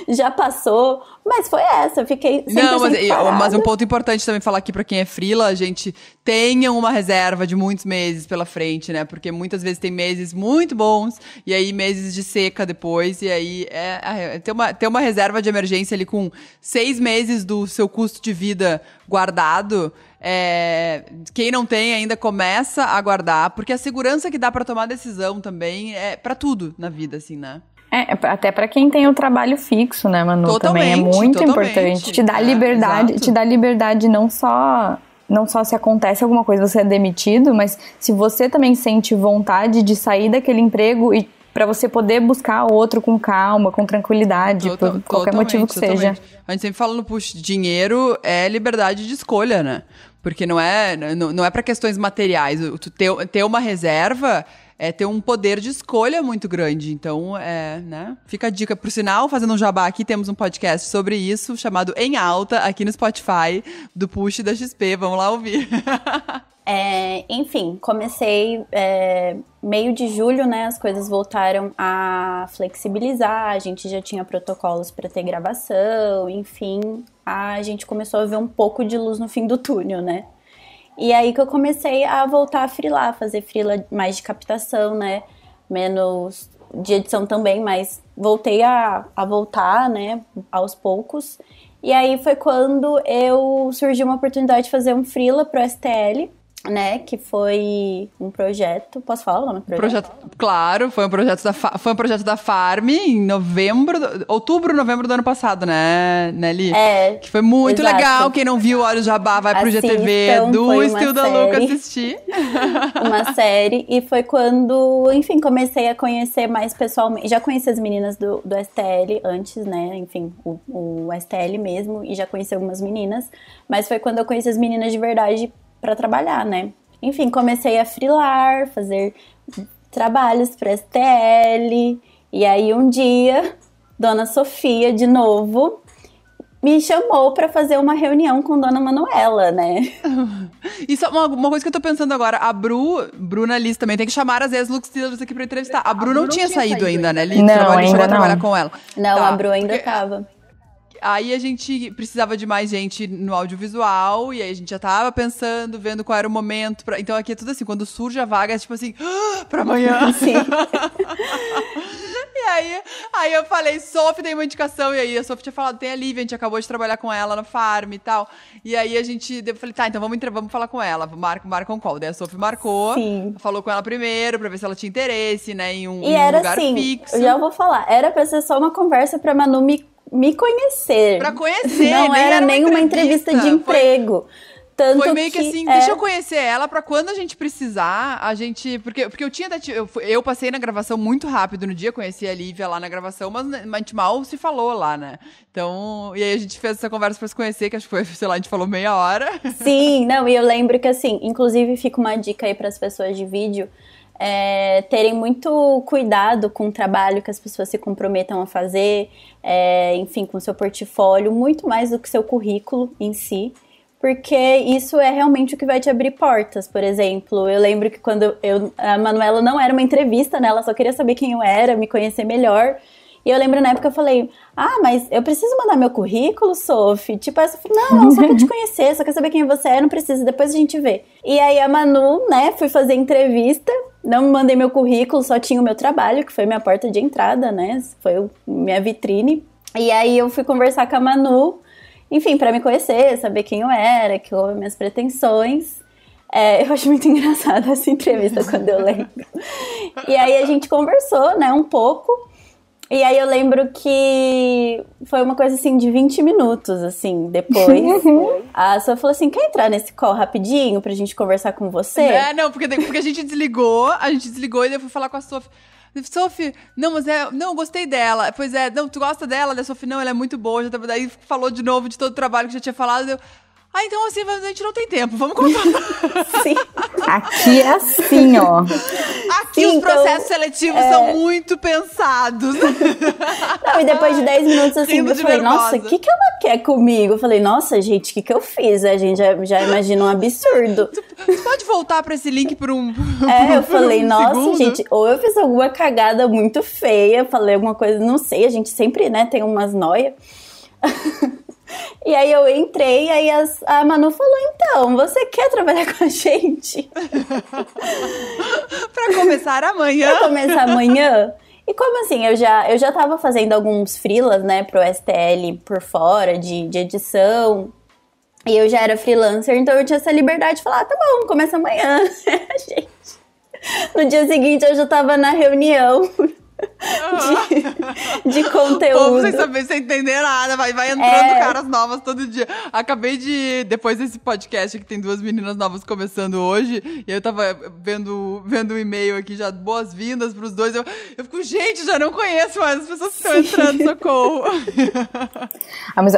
já passou, mas foi essa, eu fiquei 100% parada. Mas um ponto importante também falar aqui pra quem é freela, gente, tenham uma reserva de muitos meses pela frente, né, porque muitas vezes tem meses muito bons, e aí meses de seca depois, e aí ter uma reserva de emergência ali com 6 meses do seu custo de vida guardado. Quem não tem ainda começa a guardar, porque a segurança que dá pra tomar decisão também é pra tudo na vida, assim, né? Até pra quem tem o trabalho fixo, né, Manu? Totalmente, também é muito totalmente. importante. Te dá liberdade, exato. te dá liberdade não só se acontece alguma coisa, você é demitido, mas se você também sente vontade de sair daquele emprego e pra você poder buscar outro com calma, com tranquilidade, por qualquer motivo que seja. A gente sempre fala no push, dinheiro é liberdade de escolha, né? Porque não é pra questões materiais. Tu ter uma reserva é ter um poder de escolha muito grande. Então, né? Fica a dica. Por sinal, fazendo um jabá aqui, temos um podcast sobre isso, chamado Em Alta, aqui no Spotify, do Push da XP. Vamos lá ouvir. Enfim, comecei meio de julho, né? As coisas voltaram a flexibilizar, a gente já tinha protocolos para ter gravação, enfim, a gente começou a ver um pouco de luz no fim do túnel, né? E aí que eu comecei a voltar a freelar, fazer freela mais de captação, né? Menos de edição também, mas voltei a voltar, né? Aos poucos. E aí foi quando surgiu uma oportunidade de fazer um freela pro STL, né, que foi um projeto, posso falar o nome do projeto? Claro, foi um projeto da Farm em outubro, novembro do ano passado, né, Li? Que foi muito legal, quem não viu Olha o Jabá, vai pro GTV do Estilo da Luca assistir. Uma série, e foi quando, enfim, comecei a conhecer mais pessoalmente, já conheci as meninas do STL antes, né, enfim, o STL mesmo, e já conheci algumas meninas, mas foi quando eu conheci as meninas de verdade pra trabalhar, né? Enfim, comecei a freelar, fazer trabalhos pra STL, e aí um dia, Dona Sofia, de novo, me chamou pra fazer uma reunião com Dona Manuela, né? Isso é uma coisa que eu tô pensando agora, a Bruna Liz também, tem que chamar às vezes Lux Steelers aqui pra entrevistar. A Bru não tinha saído ainda, né, Liz? Não, ainda não. Trabalhar com ela. Não, tá, a Bru ainda tava. Aí a gente precisava de mais gente no audiovisual, e aí a gente já tava pensando, vendo qual era o momento. Então aqui é tudo assim, quando surge a vaga, é tipo assim, pra amanhã. Sim. E aí eu falei, Sophie tem uma indicação, e aí a Sophie tinha falado, tem a Lívia, a gente acabou de trabalhar com ela na Farm e tal. E aí eu falei, tá, então vamos falar com ela, marca um call. Daí a Sophie marcou, falou com ela primeiro, pra ver se ela tinha interesse, né, em um lugar fixo. Eu já vou falar, era pra ser só uma conversa pra Manu me conhecer. Pra conhecer, não era nem uma entrevista de emprego. Tanto foi meio que assim, deixa eu conhecer ela pra quando a gente precisar, a gente... Porque eu passei na gravação muito rápido no dia, conheci a Lívia lá na gravação, mas a gente mal se falou lá, né? Então, e aí a gente fez essa conversa pra se conhecer, que acho que foi, sei lá, a gente falou meia hora. Sim, não, e eu lembro que assim, inclusive fica uma dica aí pras pessoas de vídeo, terem muito cuidado com o trabalho que as pessoas se comprometam a fazer, enfim, com o seu portfólio, muito mais do que seu currículo em si, porque isso é realmente o que vai te abrir portas. Por exemplo, eu lembro que quando a Manuela não era uma entrevista, né, ela só queria saber quem eu era, me conhecer melhor. E eu lembro na época eu falei, mas eu preciso mandar meu currículo, Sophie? Tipo, essa não, só quer te conhecer, só quer saber quem você é, não precisa, depois a gente vê. E aí a Manu, né, fui fazer entrevista, não mandei meu currículo, só tinha o meu trabalho, que foi minha porta de entrada, né, foi minha vitrine. E aí eu fui conversar com a Manu, enfim, pra me conhecer, saber quem eu era, que houve minhas pretensões. Eu acho muito engraçada essa entrevista quando eu lembro. E aí a gente conversou, né, um pouco. E aí eu lembro que foi uma coisa assim de 20 minutos, assim, depois. A Sophie falou assim, quer entrar nesse call rapidinho pra gente conversar com você? Não, porque a gente desligou e eu fui falar com a Sophie. Sophie, não, mas não, eu gostei dela. Pois é, não, tu gosta dela, da Sophie? Não, ela é muito boa. Já tava, daí falou de novo de todo o trabalho que já tinha falado. Então assim, a gente não tem tempo, vamos contar. Sim. Aqui é assim, ó. Aqui sim, os processos seletivos são muito pensados. Não, e depois de 10 minutos assim, eu falei, nossa, o que ela quer comigo? Eu falei, nossa, gente, o que eu fiz? A gente já imagina um absurdo. Tu pode voltar pra esse link por um eu falei, nossa, segundo? Gente, ou eu fiz alguma cagada muito feia, falei alguma coisa, não sei, a gente sempre, né, tem umas noias. E aí eu entrei, e aí a Manu falou, então, você quer trabalhar com a gente? Pra começar amanhã. Pra começar amanhã? E como assim, eu já tava fazendo alguns freelas, né, pro STL por fora, de edição, e eu já era freelancer, então eu tinha essa liberdade de falar, tá bom, começa amanhã. Gente, no dia seguinte eu já tava na reunião de conteúdo. Sem entender nada, vai entrando caras novas todo dia. Acabei depois desse podcast que tem 2 meninas novas começando hoje, e eu tava vendo um e-mail aqui já, boas-vindas pros dois, eu fico, gente, já não conheço mais as pessoas que estão entrando, socorro.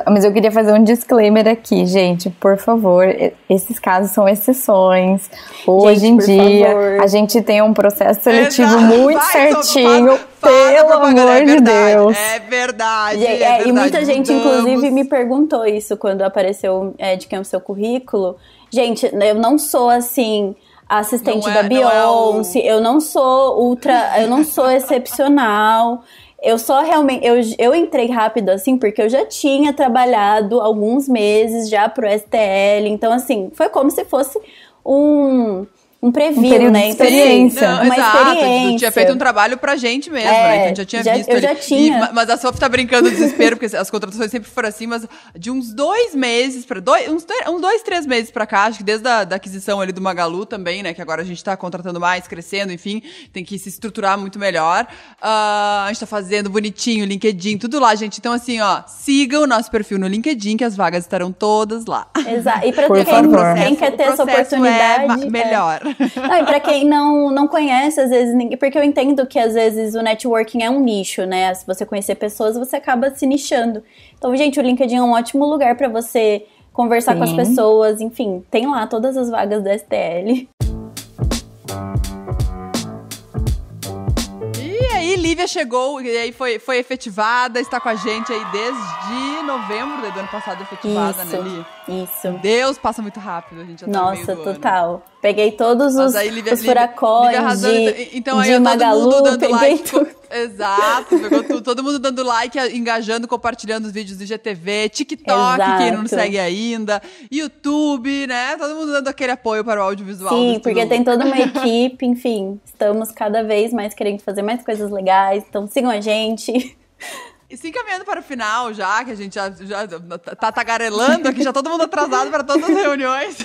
Mas eu queria fazer um disclaimer aqui, gente, por favor, esses casos são exceções. Hoje em dia, a gente tem um processo seletivo muito certinho. Pelo amor de Deus. É verdade. E muita gente, inclusive, me perguntou isso quando apareceu de quem é o seu currículo. Gente, eu não sou assim, assistente da Beyoncé, eu não sou excepcional. Eu só realmente, eu entrei rápido assim, porque eu já tinha trabalhado alguns meses já pro STL. Então, assim, foi como se fosse um preview, né? Experiência. Uma experiência. Tu tinha feito um trabalho pra gente mesmo, né? Que a gente já tinha visto. Eu já tinha. Mas a Sophie tá brincando do desespero, porque as contratações sempre foram assim, mas de uns 2 meses, uns 2, 3 meses pra cá, acho que desde da aquisição ali do Magalu também, né? Que agora a gente tá contratando mais, crescendo, enfim, tem que se estruturar muito melhor. A gente tá fazendo bonitinho, LinkedIn, tudo lá, gente. Então, assim, ó, sigam o nosso perfil no LinkedIn, que as vagas estarão todas lá. Exato. E pra quem quer ter essa oportunidade. Melhor. Não, e pra quem não conhece, às vezes, porque eu entendo que às vezes o networking é um nicho, né? Se você conhecer pessoas, você acaba se nichando. Então, gente, o LinkedIn é um ótimo lugar pra você conversar com as pessoas, enfim, tem lá todas as vagas da STL. E aí, Lívia chegou, e aí foi efetivada, está com a gente aí desde novembro do ano passado, efetivada, né, Lívia? Isso. Deus, passa muito rápido, a gente já tá no meio do total. ano. Peguei todos os furacões então aí Magalu, todo mundo dando like. tudo. Exato, pegou tudo. Todo mundo dando like, engajando, compartilhando os vídeos do IGTV, TikTok, Exato. quem não segue ainda, YouTube, né? Todo mundo dando aquele apoio para o audiovisual. Sim, porque tem toda uma equipe, enfim. Estamos cada vez mais querendo fazer mais coisas legais, então sigam a gente. E se encaminhando para o final já, que a gente já tá tagarelando aqui, já todo mundo atrasado para todas as reuniões.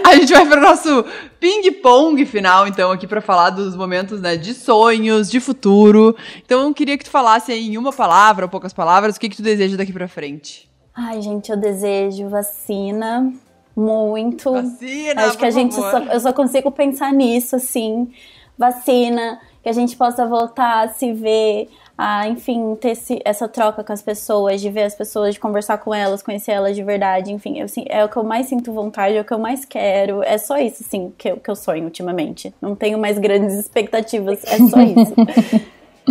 A gente vai para o nosso ping-pong final, então, aqui para falar dos momentos, né, de sonhos, de futuro. Então, eu queria que tu falasse aí em uma palavra, ou poucas palavras, o que tu deseja daqui para frente. Ai, gente, eu desejo vacina, muito. Vacina, acho que eu só consigo pensar nisso, assim. Vacina, que a gente possa voltar a se ver, enfim, ter essa troca com as pessoas, de ver as pessoas, de conversar com elas, conhecer elas de verdade, enfim, é o que eu mais sinto vontade, é o que eu mais quero, é só isso, assim, que eu sonho ultimamente. Não tenho mais grandes expectativas, é só isso.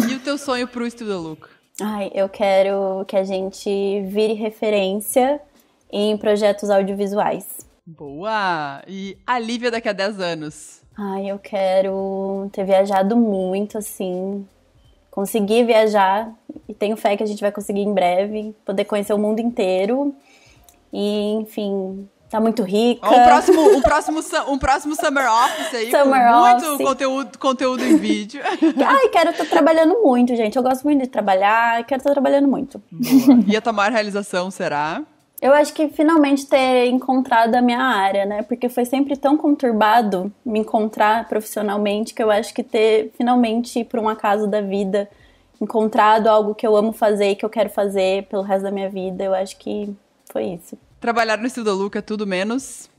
E o teu sonho pro Studio Look? Ai, eu quero que a gente vire referência em projetos audiovisuais. Boa! E a Lívia daqui a 10 anos? Ai, eu quero ter viajado muito, assim, conseguir viajar, e tenho fé que a gente vai conseguir em breve, poder conhecer o mundo inteiro, e, enfim, tá muito rica. Um próximo Summer Office aí, Summer com Office. conteúdo em vídeo. Ai, quero estar trabalhando muito, gente, eu gosto muito de trabalhar, quero estar trabalhando muito. Boa. E a tua maior realização será? Eu acho que finalmente ter encontrado a minha área, né? Porque foi sempre tão conturbado me encontrar profissionalmente que eu acho que ter finalmente, por um acaso da vida, encontrado algo que eu amo fazer e que eu quero fazer pelo resto da minha vida, eu acho que foi isso. Trabalhar no Estilo da Luca é tudo menos...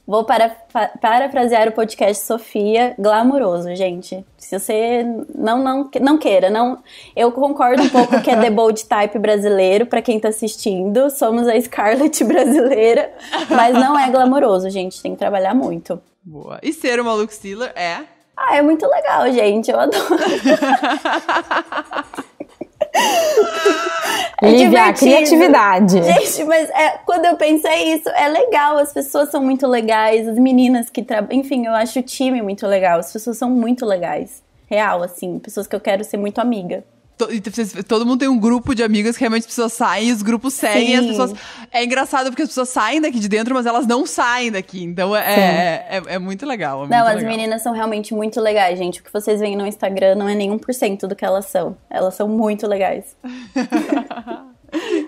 Vou parafrasear o podcast Sofia, glamouroso, gente. Se você não queira, eu concordo um pouco que é The Bold Type brasileiro, pra quem tá assistindo. Somos a Scarlett brasileira, mas não é glamouroso, gente. Tem que trabalhar muito. Boa. E ser uma look stealer é? É muito legal, gente. Eu adoro. Lívia, criatividade. Gente, mas quando eu pensei isso, é legal, as pessoas são muito legais, as meninas que trabalham, enfim, eu acho o time muito legal, as pessoas são muito legais, real, assim, pessoas que eu quero ser muito amiga. Todo mundo tem um grupo de amigas que realmente as pessoas saem, os grupos seguem, as pessoas... É engraçado porque as pessoas saem daqui de dentro, mas elas não saem daqui. Então é muito legal. Não, muito as legal. Meninas são realmente muito legais, gente. O que vocês veem no Instagram não é nem 1% do que elas são. Elas são muito legais.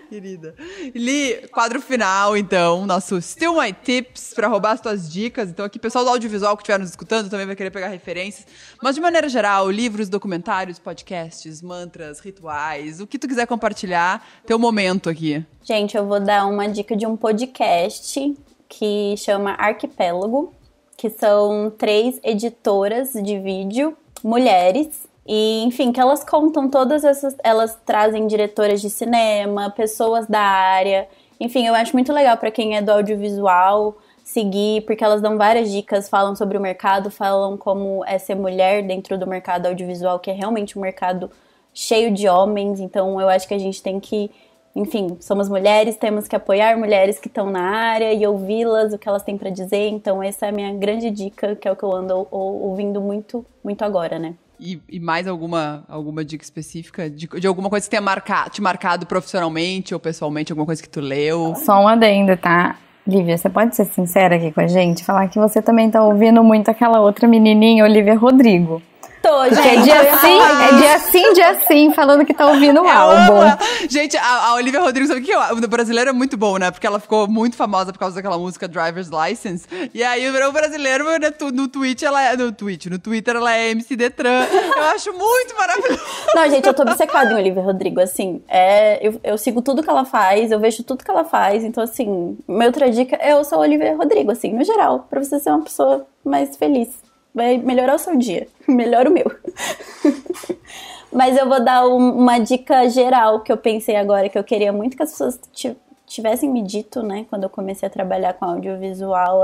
Querida. Li, quadro final, então, nosso Still My Tips, pra roubar as tuas dicas. Então aqui, pessoal do audiovisual que estiver nos escutando também vai querer pegar referências. Mas de maneira geral, livros, documentários, podcasts, mantras, rituais, o que tu quiser compartilhar, teu momento aqui. Gente, eu vou dar uma dica de um podcast que chama Arquipélago, que são 3 editoras de vídeo, mulheres. E, enfim, que elas contam todas essas... Elas trazem diretoras de cinema, pessoas da área. Enfim, eu acho muito legal pra quem é do audiovisual seguir, porque elas dão várias dicas, falam sobre o mercado, falam como é ser mulher dentro do mercado audiovisual, que é realmente um mercado cheio de homens. Então, eu acho que a gente tem que... Enfim, somos mulheres, temos que apoiar mulheres que estão na área e ouvi-las, o que elas têm pra dizer. Então, essa é a minha grande dica, que é o que eu ando ouvindo muito, muito agora, né? E mais alguma dica específica? De alguma coisa que tenha te marcado profissionalmente ou pessoalmente? Alguma coisa que tu leu? Só um adendo, tá? Lívia, você pode ser sincera aqui com a gente? Falar que você também tá ouvindo muito aquela outra menininha, Olivia Rodrigo. Tô, gente. É dia sim, falando que tá ouvindo o álbum. Gente, a Olivia Rodrigo, sabe o que é? O brasileiro é muito bom, né? Porque ela ficou muito famosa por causa daquela música Driver's License. E aí o brasileiro, né, no Twitter ela é MC Detran. Eu acho muito maravilhoso. Não, gente, eu tô obcecada em Olivia Rodrigo, assim. Eu sigo tudo que ela faz, eu vejo tudo que ela faz. Então, assim, minha outra dica é eu sou a Olivia Rodrigo, assim, no geral. Pra você ser uma pessoa mais feliz. Vai melhorar o seu dia. Melhora o meu. Mas eu vou dar uma dica geral que eu pensei agora, que eu queria muito que as pessoas tivessem me dito, né? Quando eu comecei a trabalhar com audiovisual,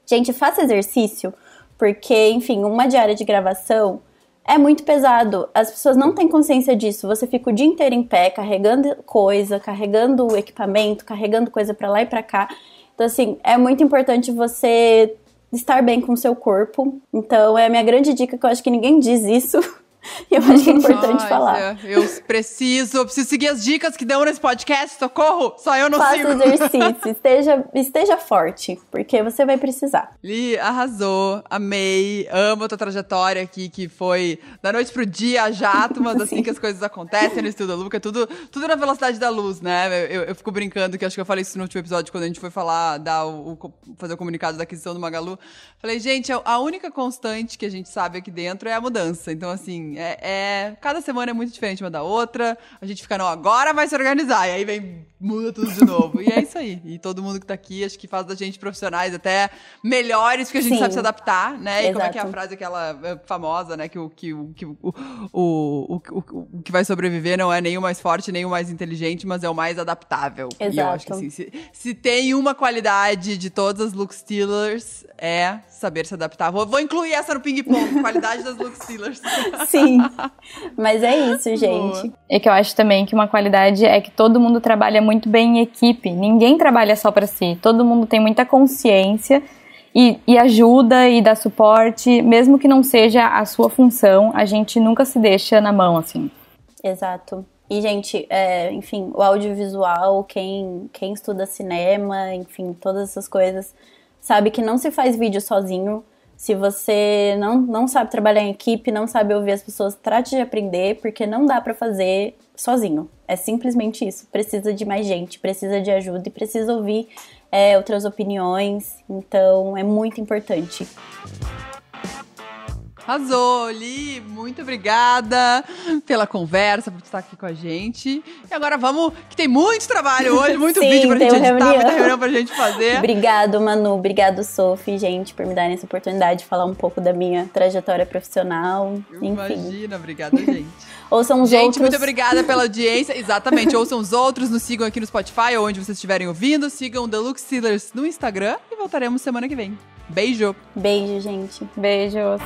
gente, faça exercício, porque, enfim, uma diária de gravação é muito pesado. As pessoas não têm consciência disso. Você fica o dia inteiro em pé, carregando coisa, carregando equipamento, carregando coisa pra lá e pra cá. Então, assim, é muito importante você... estar bem com o seu corpo. Então, é a minha grande dica, que eu acho que ninguém diz isso. E eu acho que é importante falar. Eu preciso seguir as dicas que dão nesse podcast, socorro! Só eu não sigo. Faça exercício, esteja forte, porque você vai precisar. Li, arrasou, amei, amo a tua trajetória aqui, que foi da noite pro dia, a jato, mas assim que as coisas acontecem no Estilo da Luca, tudo na velocidade da luz, né? Eu fico brincando, que acho que eu falei isso no último episódio, quando a gente foi falar, fazer o comunicado da aquisição do Magalu. Falei, gente, a única constante que a gente sabe aqui dentro é a mudança. Então, assim, cada semana é muito diferente uma da outra. A gente fica, não, agora vai se organizar. E aí muda tudo de novo. E é isso aí. E todo mundo que tá aqui, acho que faz da gente profissionais até melhores, porque a gente sabe se adaptar, né? E como é que é a frase aquela famosa, né? Que o que vai sobreviver não é nem o mais forte, nem o mais inteligente, mas é o mais adaptável. Exato. E eu acho que assim, se tem uma qualidade de todas as look stealers, é saber se adaptar. Vou incluir essa no ping-pong, qualidade das look stealers. Sim, mas é isso, gente. Boa. É que eu acho também que uma qualidade é que todo mundo trabalha muito bem em equipe. Ninguém trabalha só pra si. Todo mundo tem muita consciência e ajuda e dá suporte. Mesmo que não seja a sua função, a gente nunca se deixa na mão, assim. Exato. E, gente, enfim, o audiovisual, quem estuda cinema, enfim, todas essas coisas, sabe que não se faz vídeo sozinho. Se você não sabe trabalhar em equipe, não sabe ouvir as pessoas, trate de aprender, porque não dá pra fazer sozinho. É simplesmente isso. Precisa de mais gente, precisa de ajuda e precisa ouvir outras opiniões. Então, é muito importante. Arrasou, Li, muito obrigada pela conversa, por estar aqui com a gente. E agora vamos, que tem muito trabalho hoje, muito Sim, vídeo pra gente editar, reunião. muita reunião pra gente fazer. Obrigado, Manu, obrigado, Sophie, gente, por me darem essa oportunidade de falar um pouco da minha trajetória profissional. Imagina, obrigada, gente. Ouçam os gente, outros. muito obrigada pela audiência. Exatamente, ouçam os outros, nos sigam aqui no Spotify ou onde vocês estiverem ouvindo. Sigam The Look Stealers no Instagram e voltaremos semana que vem. Beijo! Beijo, gente. Beijos.